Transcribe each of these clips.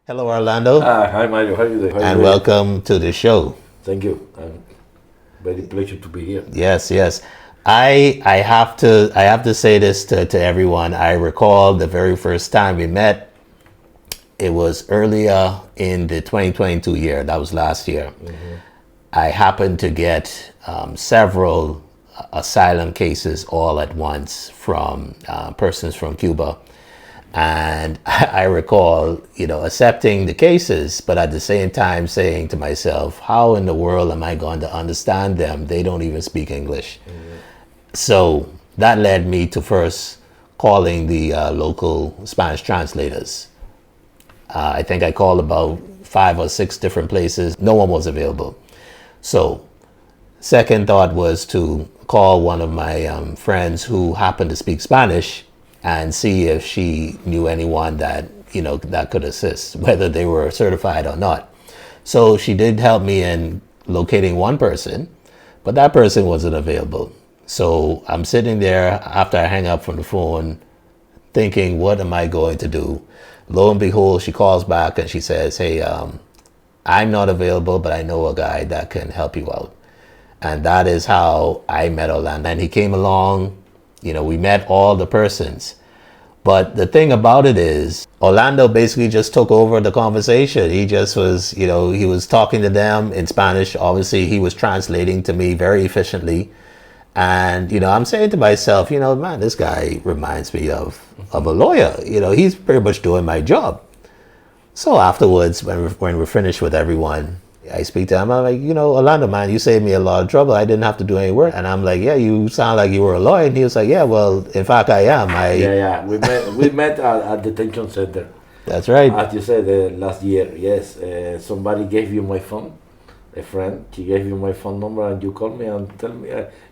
Hello, Orlando, Hi Mario, how are you doing? and welcome to the show. Thank you. Very pleasure to be here. Yes, yes. I have to say this to everyone. I recall the very first time we met. It was earlier in the 2022 year. That was last year. I happened to get several asylum cases all at once from persons from Cuba. And I recall, accepting the cases, but at the same time saying to myself, how in the world am I going to understand them? They don't even speak English. So that led me to first calling the local Spanish translators. I think I called about 5 or 6 different places. No one was available. So second thought was to call one of my friends who happened to speak Spanish and see if she knew anyone that that could assist, whether they were certified or not. So she did help me in locating one person, but that person wasn't available. So I'm sitting there after I hang up from the phone thinking, what am I going to do? Lo and behold, she calls back and she says, hey, I'm not available, but I know a guy that can help you out. And that is how I met Orlando. And he came along. We met all the persons. But the thing about it is, Orlando basically just took over the conversation. He just was, he was talking to them in Spanish. Obviously, he was translating to me very efficiently. And, I'm saying to myself, man, this guy reminds me of a lawyer. He's pretty much doing my job. So afterwards, when we're finished with everyone, I speak to him. I'm like, Orlando, man, you saved me a lot of trouble. I didn't have to do any work. And I'm like, yeah, you sound like you were a lawyer. And he was like, yeah, well, in fact, I am. Yeah. We met at the detention center. That's right. As you said last year, yes. Somebody gave you my phone, a friend. She gave you my phone number, and you called me and tell me,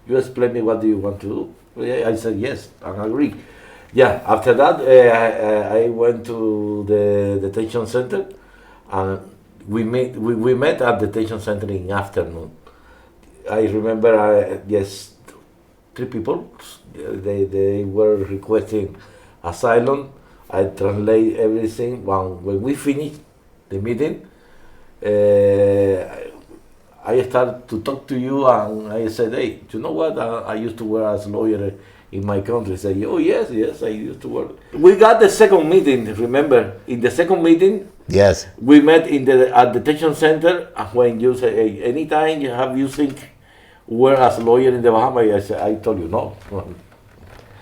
you explain me what do you want to do. Yeah, I said yes and agree. Yeah. After that, I went to the detention center, and we met at the detention center in the afternoon. I remember, yes, 3 people. They were requesting asylum. I translate everything. When we finished the meeting, I started to talk to you, and I said, hey, you know what? I used to work as a lawyer in my country. Say, oh yes, I used to work. We got the second meeting. Remember, in the second meeting, yes, we met at the detention center. And when you say, hey, anytime you think work as a lawyer in the Bahamas, I told you no.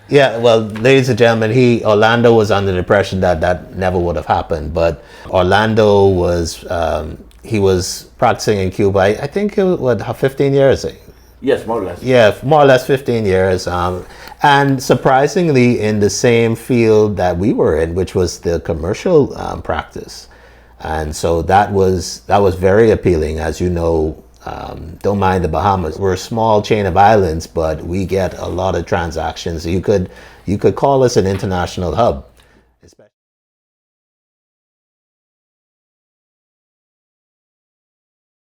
Yeah, well, ladies and gentlemen, Orlando was under the impression that never would have happened. But Orlando was, he was practicing in Cuba, I think, 15 years? Yes, more or less. Yeah, more or less 15 years. And surprisingly, in the same field that we were in, which was the commercial practice. And so that was very appealing. As you know, don't mind the Bahamas. We're a small chain of islands, but we get a lot of transactions. You could call us an international hub.